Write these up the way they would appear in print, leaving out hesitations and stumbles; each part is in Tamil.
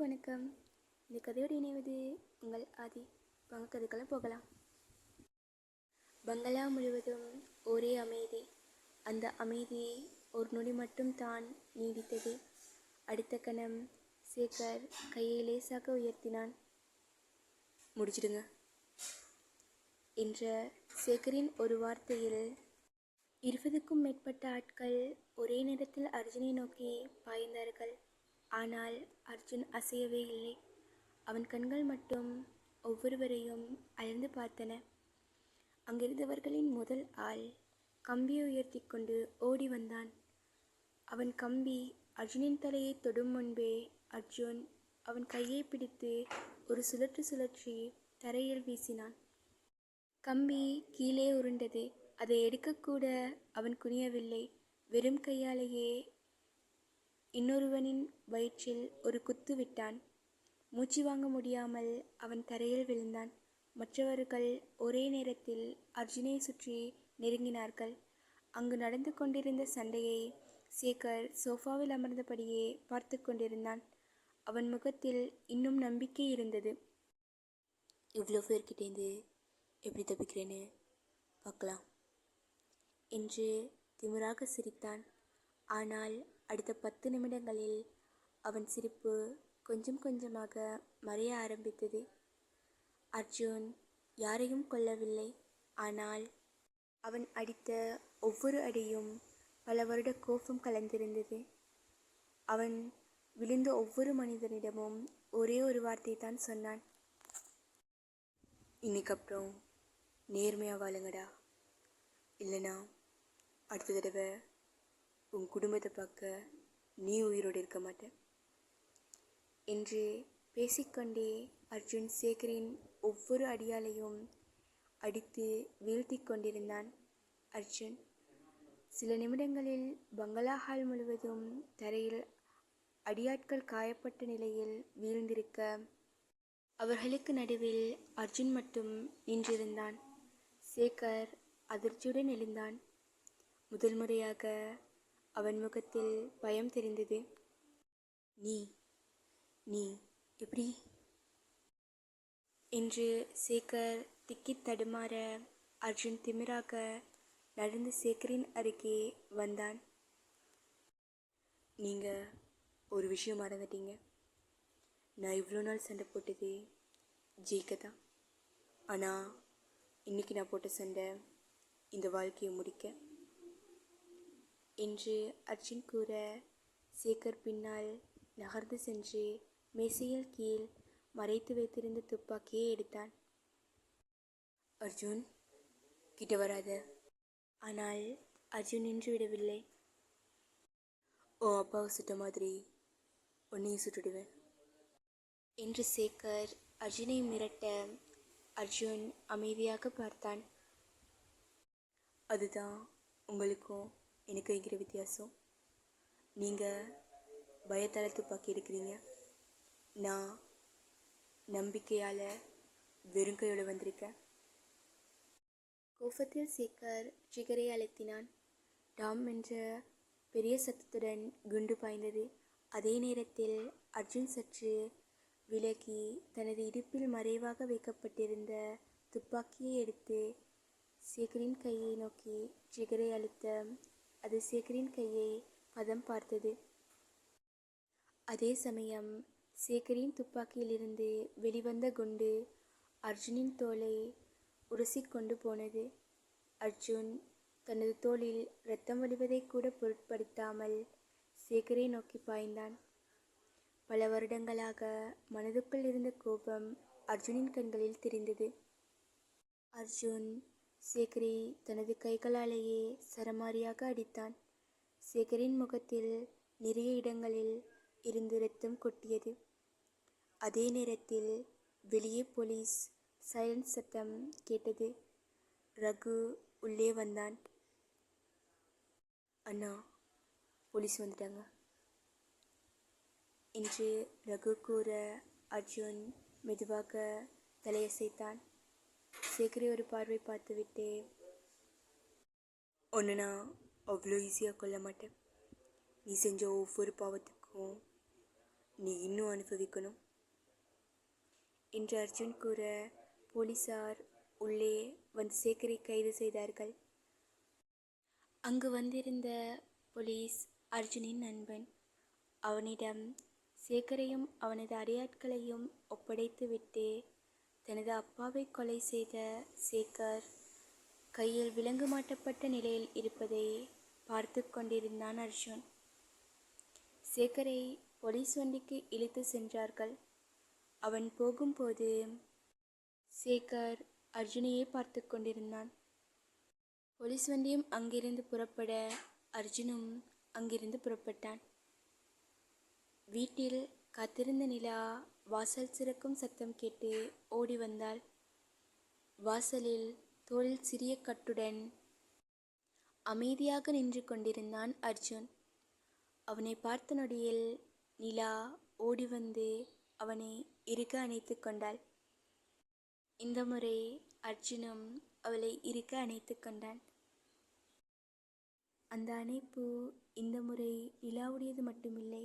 அனைவருக்கும் வணக்கம். இந்த கதையோடு இணைவது உங்கள் ஆதி. வாங்க கதைக்கெல்லாம் போகலாம். பங்களா முழுவதும் ஒரே அமைதி. அந்த அமைதி ஒரு நொடி மட்டும் தான் நீடித்தது. அடுத்த கணம் சேகர் கையை லேசாக உயர்த்தினான். முடிச்சிடுங்க என்ற சேகரின் ஒரு வார்த்தையில் 20க்கும் மேற்பட்ட ஆட்கள் ஒரே நேரத்தில் அர்ஜுனை நோக்கி பாய்ந்தார்கள். ஆனால் அர்ஜுன் அசையவே இல்லை. அவன் கண்கள் மட்டும் ஒவ்வொருவரையும் அயர்ந்து பார்த்தன. அங்கிருந்தவர்களின் முதல் ஆள் கம்பியை உயர்த்தி கொண்டு ஓடி வந்தான். அவன் கம்பி அர்ஜுனின் தலையை தொடும் முன்பே அர்ஜுன் அவன் கையை பிடித்து ஒரு சுழற்றி தரையில் வீசினான். கம்பி கீழே உருண்டது. அதை எடுக்கக்கூட அவன் குனியவில்லை. வெறும் கையாலேயே இன்னொருவனின் வயிற்றில் ஒரு குத்து விட்டான். மூச்சு வாங்க முடியாமல் அவன் தரையில் விழுந்தான். மற்றவர்கள் ஒரே நேரத்தில் அர்ஜுனை சுற்றி நெருங்கினார்கள். அங்கு நடந்து கொண்டிருந்த சண்டையை சேகர் சோஃபாவில் அமர்ந்தபடியே பார்த்து கொண்டிருந்தான். அவன் முகத்தில் இன்னும் நம்பிக்கை இருந்தது. இவ்வளோ பேர்கிட்டேருந்து எப்படி தப்பிக்கிறேன்னு பார்க்கலாம் என்று திமிராக சிரித்தான். ஆனால் அடுத்த 10 நிமிடங்களில் அவன் சிரிப்பு கொஞ்சம் கொஞ்சமாக மறைய ஆரம்பித்தது. அர்ஜுன் யாரையும் கொல்லவில்லை. ஆனால் அவன் அடித்த ஒவ்வொரு அடியும் பல வருட கோபம் கலந்திருந்தது. அவன் விழுந்த ஒவ்வொரு மனிதனிடமும் ஒரே ஒரு வார்த்தை தான் சொன்னான். இன்னைக்கப்புறம் நேர்மையாக வாழுங்கடா, இல்லைனா அடுத்த தடவை உன் குடும்பத்தை பார்க்க நீ உயிரோடு இருக்க மாட்டேன் என்று பேசிக்கொண்டே அர்ஜுன் சேகரின் ஒவ்வொரு அடியாலையும் அடித்து வீழ்த்தி கொண்டிருந்தான். அர்ஜுன் சில நிமிடங்களில் பங்களா ஹால் முழுவதும் தரையில் அடியாட்கள் காயப்பட்ட நிலையில் வீழ்ந்திருக்க, அவர்களுக்கு நடுவில் அர்ஜுன் மட்டும் நின்றிருந்தான். சேகர் அதிர்ச்சியுடன் எழுந்தான். முதல் முறையாக அவன் முகத்தில் பயம் தெரிந்தது. நீ நீ எப்படி என்று சேகர் திக்கித் தடுமாற அர்ஜுன் திமிராக நடந்து சேகரின் அருகே வந்தான். நீங்கள் ஒரு விஷயம் மறந்துட்டீங்க. நான் இவ்வளோ நாள் சண்டை போட்டது ஜெயிக்க தான். ஆனால் இன்றைக்கி நான் போட்ட சண்டை இந்த வாழ்க்கையை முடிக்க என்று அர்ஜுன் கூற, சேகர் பின்னால் நகர்ந்து சென்று மேசையில் கீழ் மறைத்து வைத்திருந்த துப்பாக்கியை எடுத்தான். அர்ஜுன், கிட்ட வராத. ஆனால் அர்ஜுன் நின்று விடவில்லை. ஓ அப்பாவை சுட்ட மாதிரி உன்னையும் சுட்டுடுவேன் என்று சேகர் அர்ஜுனை மிரட்ட, அர்ஜுன் அமைதியாக பார்த்தான். அதுதான் உங்களுக்கும் எனக்கு இருக்கிற வித்தியாசம். நீங்கள் பயத்தால் துப்பாக்கி எடுக்கிறீங்க, நான் நம்பிக்கையால் வெறும் கையோடு வந்திருக்கேன். கோபத்தில் சேகர் ட்ரிகரை அழுத்தினான். டாம் என்ற பெரிய சத்தத்துடன் குண்டு பாய்ந்தது. அதே நேரத்தில் அர்ஜுன் சற்று விலகி தனது இடுப்பில் மறைவாக வைக்கப்பட்டிருந்த துப்பாக்கியை எடுத்து சேகரின் கையை நோக்கி ட்ரிகரை அழுத்த, அது சேகரின் கையை பதம் பார்த்தது. அதே சமயம் சேகரின் துப்பாக்கியிலிருந்து வெளிவந்த குண்டு அர்ஜுனின் தோலை உரசிக்கொண்டு போனது. அர்ஜுன் தனது தோளில் இரத்தம் வடிவதை கூட பொருட்படுத்தாமல் சேகரை நோக்கி பாய்ந்தான். பல வருடங்களாக மனதுக்குள் இருந்த கோபம் அர்ஜுனின் கண்களில் தெரிந்தது. அர்ஜுன் சேகரை தனது கைகளாலேயே சரமாரியாக அடித்தான். சேகரின் முகத்தில் நிறைய இடங்களில் இருந்து இரத்தம் கொட்டியது. அதே நேரத்தில் வெளியே போலீஸ் சைரன் சத்தம் கேட்டது. ரகு உள்ளே வந்தான். அண்ணா, போலீஸ் வந்துட்டாங்க என்று ரகு கூற, அர்ஜுன் மெதுவாக தலையசைத்தான். சேகரை ஒரு பார்வை பார்த்துவிட்டு, ஒன்று நான் அவ்வளோ ஈஸியாக கொல்ல மாட்டேன். நீ செஞ்ச ஒவ்வொரு பாவத்துக்கும் நீ இன்னும் அனுபவிக்கணும் என்று அர்ஜுன் கூற போலீசார் உள்ளே வந்து சேகரை கைது செய்தார்கள். அங்கு வந்திருந்த போலீஸ் அர்ஜுனின் நண்பன். அவனிடம் சேகரையும் அவனது அடியாட்களையும் ஒப்படைத்துவிட்டு தனது அப்பாவை கொலை செய்த சேகர் கையில் விலங்கு மாட்டப்பட்ட நிலையில் இருப்பதை பார்த்து கொண்டிருந்தான் அர்ஜுன். சேகரை போலீஸ் வண்டிக்கு இழுத்து சென்றார்கள். அவன் போகும்போது சேகர் அர்ஜுனையே பார்த்து கொண்டிருந்தான். போலீஸ் வண்டியும் அங்கிருந்து புறப்பட அர்ஜுனும் அங்கிருந்து புறப்பட்டான். வீட்டில் காத்திருந்த நிலா வாசல் திறக்கும் சத்தம் கேட்டு ஓடி வந்தாள். வாசலில் தோளில் சிறிய கட்டுடன் அமைதியாக நின்று கொண்டிருந்தான் அர்ஜுன். அவனை பார்த்த நொடியில் நிலா ஓடி வந்து அவனை இறுக அணைத்து கொண்டாள். இந்த முறை அர்ஜுனும் அவளை இறுக அணைத்து கொண்டான். அந்த அணைப்பு இந்த முறை நிலாவுடையது மட்டுமில்லை,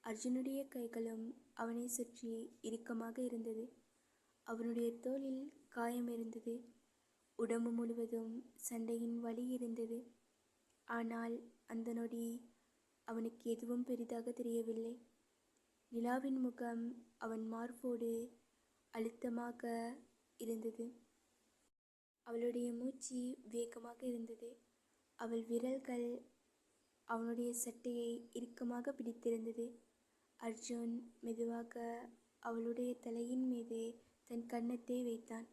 அர்ஜுனுடைய கைகளும் அவனை சுற்றி இறுக்கமாக இருந்தது. அவனுடைய தோளில் காயம் இருந்தது. உடம்பு முழுவதும் சண்டையின் வலி இருந்தது. ஆனால் அந்த நொடி அவனுக்கு எதுவும் பெரிதாக தெரியவில்லை. நிலாவின் முகம் அவன் மார்போடு அழுத்தமாக இருந்தது. அவளுடைய மூச்சு வேகமாக இருந்தது. அவள் விரல்கள் அவனுடைய சட்டையை இறுக்கமாக பிடித்திருந்தது. அர்ஜுன் மெதுவாக அவளுடைய தலையின் மீது தன் கன்னத்தை வைத்தான்.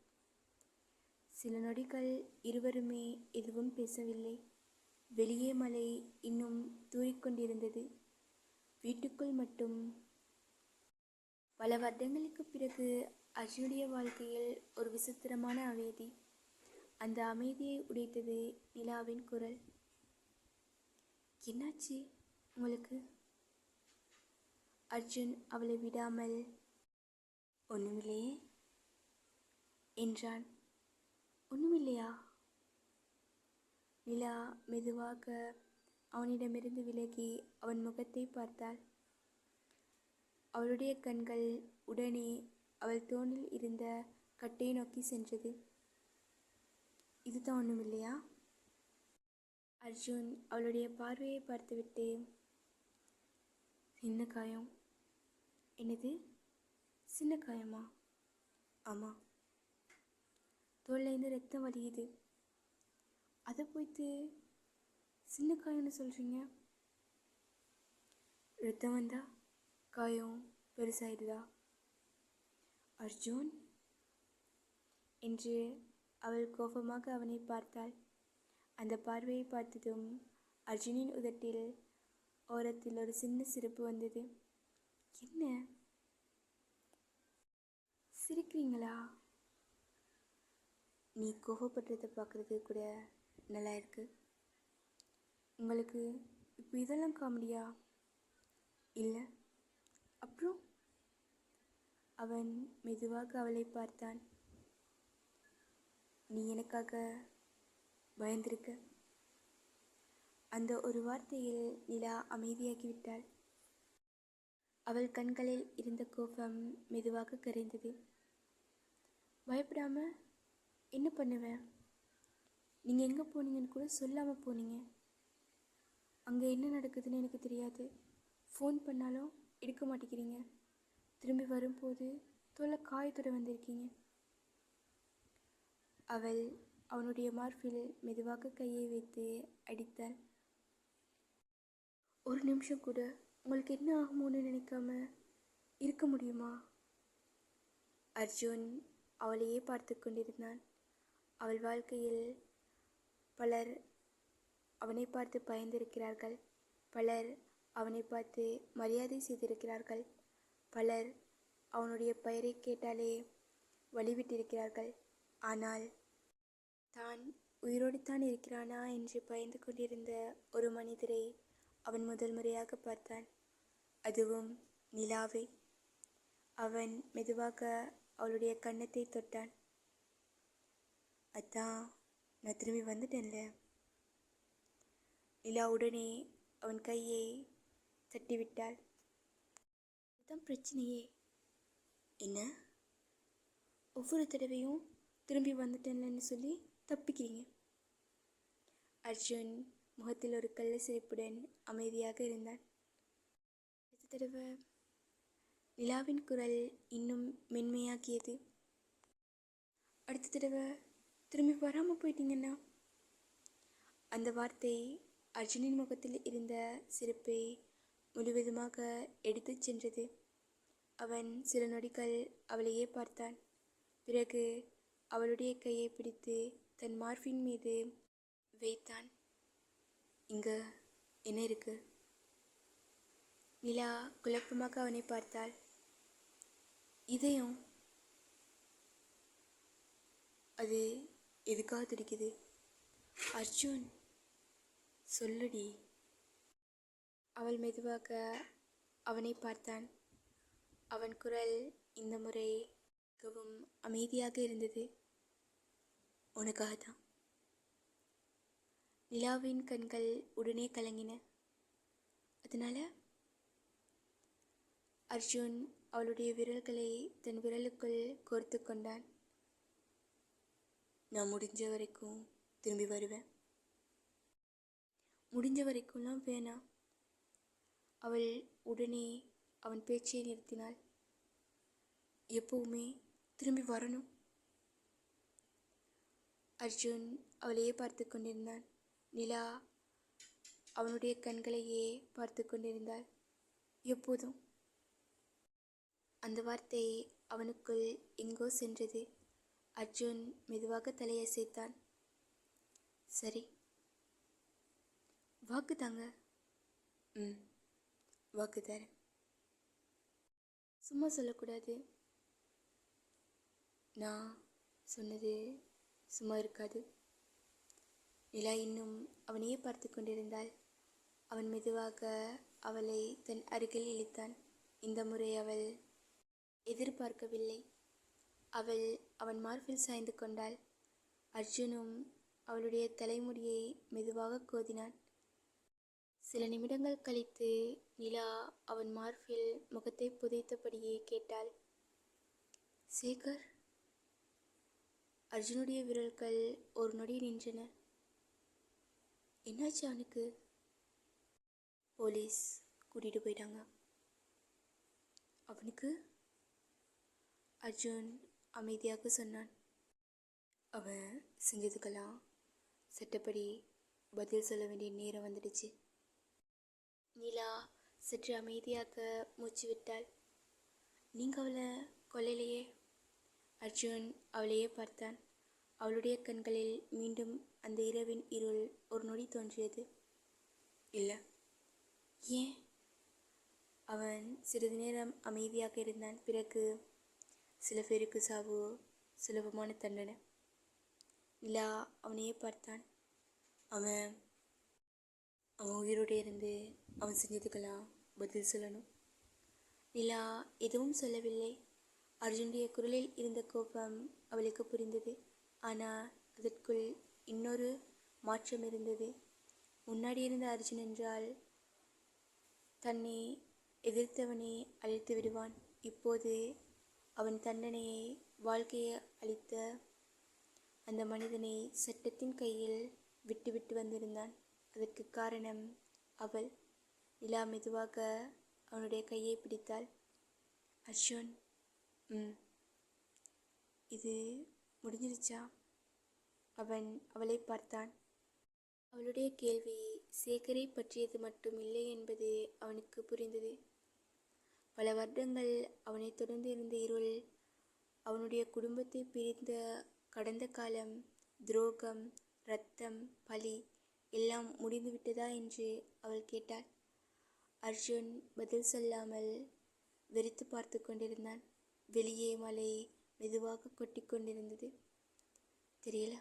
சில நொடிகள் இருவருமே எதுவும் பேசவில்லை. வெளியே மழை இன்னும் தூறிக்கொண்டிருந்தது. வீட்டுக்குள் மட்டும் பல வருடங்களுக்கு பிறகு அர்ஜுனுடைய வாழ்க்கையில் ஒரு விசித்திரமான அமைதி. அந்த அமைதியை உடைத்தது நிலாவின் குரல். என்னாச்சு உங்களுக்கு? அர்ஜுன் அவளை விடாமல் ஒன்றுமில்லையே என்றான். ஒன்றுமில்லையா? நிலா மெதுவாக அவனிடமிருந்து விலகி அவன் முகத்தை பார்த்தாள். அவளுடைய கண்கள் உடனே அவள் தோளில் இருந்த கட்டை நோக்கி சென்றது. இதுதான் ஒன்றுமில்லையா? அர்ஜுன் அவளுடைய பார்வையை பார்த்துவிட்டு, சின்ன காயம். என்னது, சின்ன காயமா? ஆமாம், தோல்லேருந்து ரத்தம் வலியுது. அதை போய்த்து சின்ன காயம்னு சொல்கிறீங்க? ரத்தம் வந்தா காயம் பெருசாயிடுதா அர்ஜுன் என்று அவள் கோபமாக அவனை பார்த்தாள். அந்த பார்வையை பார்த்ததும் அர்ஜுனின் உதட்டில் ஓரத்தில் ஒரு சின்ன சிரிப்பு வந்தது. என்ன சிரிக்கிறீங்களா? நீ கோபப்படுறதை பார்க்குறது கூட நல்லா இருக்கு. உங்களுக்கு இப்போ இதெல்லாம் காமெடியா? இல்லை, அப்புறம்? அவன் மெதுவாக அவளை பார்த்தான். நீ எனக்காக பயந்திருக்க. அந்த ஒரு வார்த்தையில் நிலா அமைதியாகிவிட்டாள். அவள் கண்களில் இருந்த கோபம் மெதுவாக கரைந்தது. பயப்படாம என்ன பண்ணுவேன்? நீங்கள் எங்கே போனீங்கன்னு கூட சொல்லாமல் போனீங்க. அங்கே என்ன நடக்குதுன்னு எனக்கு தெரியாது. ஃபோன் பண்ணாலும் எடுக்க மாட்டேங்கிறீங்க. திரும்பி வரும்போது தோலை காயத்தோடு வந்திருக்கீங்க. அவள் அவனுடைய மார்பில் மெதுவாக கையை வைத்து அடித்தாள். ஒரு நிமிஷம் கூட உங்களுக்கு என்ன ஆகுமோன்னு நினைக்காம இருக்க முடியுமா? அர்ஜுன் அவளையே பார்த்து கொண்டிருந்தான். அவள் வாழ்க்கையில் பலர் அவனை பார்த்து பயந்திருக்கிறார்கள். பலர் அவனை பார்த்து மரியாதை செய்திருக்கிறார்கள். பலர் அவனுடைய பெயரை கேட்டாலே வழிவிட்டிருக்கிறார்கள். ஆனால் தான் உயிரோடு தான் இருக்கிறானா என்று பயந்து கொண்டிருந்த ஒரு மனிதரை அவன் முதல் முறையாக பார்த்தான். அதுவும் நிலாவை. அவன் மெதுவாக அவளுடைய கன்னத்தை தொட்டான். அதான் நான் திரும்பி வந்துட்டேன்ல. நிலா உடனே அவன் கையை தட்டிவிட்டாள். அதான் பிரச்சனையே. என்ன, ஒவ்வொரு தடவையும் திரும்பி வந்துட்டேன்லன்னு சொல்லி தப்பிக்கிறீங்க? அர்ஜுன் முகத்தில் ஒரு கள்ள சிரிப்புடன் அமைதியாக இருந்தான். அடுத்த தடவை நிலாவின் குரல் இன்னும் மென்மையாக்கியது. அடுத்த தடவை திரும்பி வராமல் போயிட்டீங்கன்னா? அந்த வார்த்தை அர்ஜுனின் முகத்தில் இருந்த சிரிப்பை முழுவதுமாக எடுத்துச் சென்றது. அவன் சில நொடிகள் அவளையே பார்த்தான். பிறகு அவளுடைய கையை பிடித்து தன் மார்பின் மீது வைத்தான். இங்க என்ன இருக்கு? நிலா குழப்பமாக அவனை பார்த்தாள். இதயம். அது எதுக்காக துடிக்குது? அர்ஜுன், சொல்லுடி. அவள் மெதுவாக அவனை பார்த்தான். அவன் குரல் இந்த முறை மிகவும் அமைதியாக இருந்தது. உனக்காக தான். நிலாவின் கண்கள் உடனே கலங்கின. அதனால? அர்ஜுன் அவளுடைய விரல்களை தன் விரலுக்குள் கோர்த்து கொண்டான். நான் முடிஞ்ச வரைக்கும் திரும்பி வருவேன். முடிஞ்ச வரைக்கும்லாம் வேணாம். அவள் உடனே அவன் பேச்சை நிறுத்தினாள். எப்பவுமே திரும்பி வரணும். அர்ஜுன் அவளையே பார்த்து கொண்டிருந்தான். நிலா அவனுடைய கண்களையே பார்த்து கொண்டிருந்தாள். எப்போதும். அந்த வார்த்தை அவனுக்குள் எங்கோ சென்றது. அர்ஜுன் மெதுவாக தலையசைத்தான். சரி, வாக்கு தாங்க. வாக்கு தரேன். சும்மா சொல்லக்கூடாது. நான் சொன்னது சும்மா இருக்காது. நிலா இன்னும் அவனையே பார்த்து கொண்டிருந்தாள். அவன் மெதுவாக அவளை தன் அருகில் இழுத்தான். இந்த முறை அவள் எதிர்பார்க்கவில்லை. அவள் அவன் மார்பில் சாய்ந்து கொண்டாள். அர்ஜுனும் அவளுடைய தலைமுடியை மெதுவாக கோதினான். சில நிமிடங்கள் கழித்து நிலா அவன் மார்பில் முகத்தை புதைத்தபடியே கேட்டாள், சேகர்? அர்ஜுனுடைய விரல்கள் ஒரு நொடி நின்றன. என்னாச்சு அவனுக்கு? போலீஸ் கூட்டிகிட்டு போயிட்டாங்க. அவனுக்கு? அர்ஜுன் அமைதியாக சொன்னான். அவன் செஞ்சதுக்கெல்லாம் சட்டப்படி பதில் சொல்ல வேண்டிய நேரம் வந்துடுச்சு. நிலா சற்று அமைதியாக மூச்சு விட்டாள். நீங்கள் அவளை கொல்லையிலேயே? அர்ஜுன் அவளையே பார்த்தான். அவளுடைய கண்களில் மீண்டும் அந்த இரவின் இருள் ஒரு நொடி தோன்றியது. இல்லை. ஏன்? அவன் சிறிது நேரம் அமைதியாக இருந்தான். பிறகு, சில பேருக்கு சாவு சுலபமான தண்டனை. நிலா அவனையே பார்த்தான். அவன் உயிரோடு இருந்து அவன் செஞ்சதுக்கெல்லாம் பதில் சொல்லணும். நிலா எதுவும் சொல்லவில்லை. அர்ஜுனுடைய குரலில் இருந்த கோபம் அவளுக்கு புரிந்தது. ஆனால் அதற்குள் இன்னொரு மாற்றம் இருந்தது. முன்னாடி இருந்த அர்ஜுன் என்றால் தன்னை எதிர்த்தவனை அழித்து விடுவான். இப்போது அவன் தண்டனையை, வாழ்க்கையை அளித்த அந்த மனிதனை சட்டத்தின் கையில் விட்டுவிட்டு வந்திருந்தான். அதற்கு காரணம் அவள். நிலா மெதுவாக அவனுடைய கையை பிடித்தாள். அர்ஜுன், இது முடிஞ்சிருச்சா? அவன் அவளை பார்த்தான். அவளுடைய கேள்வி சேகரை பற்றியது மட்டும் இல்லை என்பது அவனுக்கு புரிந்தது. பல வருடங்கள் அவனை தொடர்ந்து இருந்த இருள், அவனுடைய குடும்பத்தை பிரிந்த கடந்த காலம், துரோகம், இரத்தம், பழி எல்லாம் முடிந்துவிட்டதா என்று அவள் கேட்டாள். அர்ஜுன் பதில் சொல்லாமல் வெறித்து பார்த்து கொண்டிருந்தான். வெளியே மழை மெதுவாக கொட்டி கொண்டிருந்தது. தெரியல.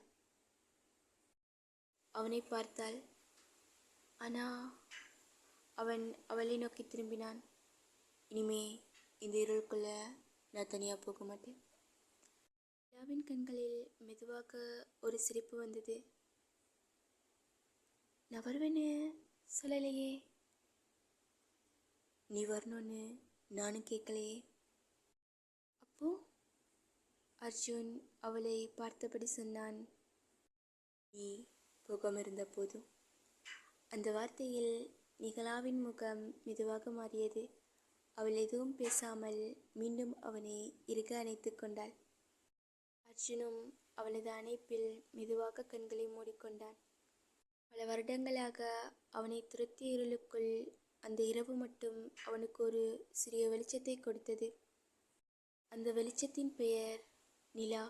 அவனை பார்த்தாள். ஆனால் அவன் அவளை நோக்கி திரும்பினான். இனிமே இந்த இருளுக்குள்ள நான் தனியாக போக மாட்டேன். நிலாவின் கண்களில் மெதுவாக ஒரு சிரிப்பு வந்தது. நான் வருவேன்னு சொல்லலையே. நீ வரணும்னு நானும் கேட்கலையே. அப்போ அர்ஜுன் அவளை பார்த்தபடி சொன்னான், நீ போகாமல் இருந்த போதும். அந்த வார்த்தையில் நிகலாவின் முகம் மெதுவாக மாறியது. அவள் எதுவும் பேசாமல் மீண்டும் அவனை இறுக அணைத்து கொண்டாள். அர்ஜுனும் அவளது அணைப்பில் மெதுவாக கண்களை மூடிக்கொண்டான். பல வருடங்களாக அவனை துரத்திய இருளுக்குள் அந்த இரவு மட்டும் அவனுக்கு ஒரு சிறிய வெளிச்சத்தை கொடுத்தது. அந்த வெளிச்சத்தின் பெயர் நிலா.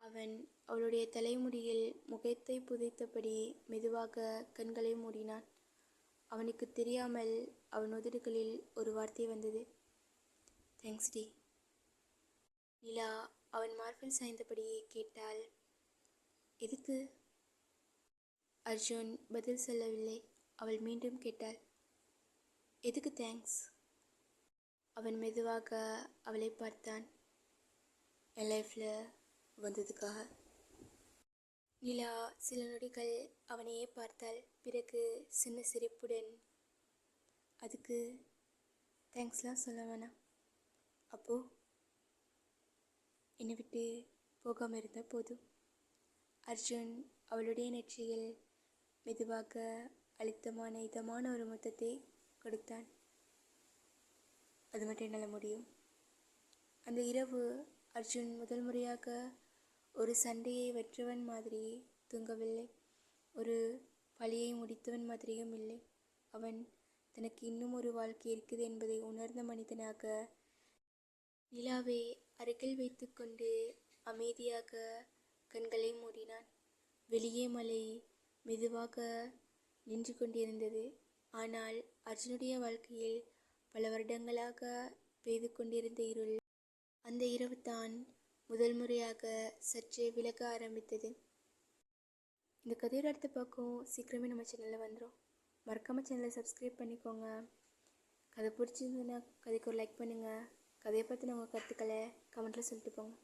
அவன் அவளுடைய தலைமுடியில் முகத்தை புதைத்தபடி மெதுவாக கண்களை மூடினான். அவனுக்கு தெரியாமல் அவன் உதடுகளில் ஒரு வார்த்தை வந்தது, தேங்க்ஸ் டி. நிலா அவன் மார்பில் சாய்ந்தபடியே கேட்டாள், எதுக்கு? அர்ஜுன் பதில் சொல்லவில்லை. அவள் மீண்டும் கேட்டாள், எதுக்கு தேங்க்ஸ்? அவன் மெதுவாக அவளை பார்த்தான். என் லைஃப்பில் வந்ததுக்காக. நிலா சில நொடிகள் அவனையே பார்த்தாள். பிறகு சின்ன சிரிப்புடன், அதுக்கு தேங்க்ஸ்லாம் சொல்ல வேணாம். அப்போ என்னை விட்டு போகாமல் இருந்த போதும். அர்ஜுன் அவளுடைய நெற்றியில் மெதுவாக அழுத்தமான இதமான ஒரு முத்தத்தை கொடுத்தான். அது மட்டும் என்னால் முடியும். அந்த இரவு அர்ஜுன் முதல் முறையாக ஒரு சண்டையை வெற்றவன் மாதிரி தூங்கவில்லை. ஒரு பழியை முடித்தவன் மாதிரியும் இல்லை. அவன் தனக்கு இன்னும் ஒரு வாழ்க்கை இருக்குது என்பதை உணர்ந்த மனிதனாக நிலாவை அருகில் வைத்து கொண்டு அமைதியாக கண்களை மூடினான். வெளியே மழை மெதுவாக நின்று கொண்டிருந்தது. ஆனால் அர்ஜுனுடைய வாழ்க்கையில் பல வருடங்களாக பெய்து கொண்டிருந்த இருள் அந்த இரவு தான் முதல் முறையாக சற்றே விலக ஆரம்பித்தது. இந்த கதையோட அடுத்த பக்கம் சீக்கிரமே நம்ம சேனலில் வந்துடும். மறக்காமல் சேனலை சப்ஸ்கிரைப் பண்ணிக்கோங்க. கதை பிடிச்சிருந்ததுன்னா கதைக்கு ஒரு லைக் பண்ணுங்கள். கதையை பற்றின உங்கள் கருத்துக்களை கமெண்ட்டில் சொல்லிட்டு போங்க.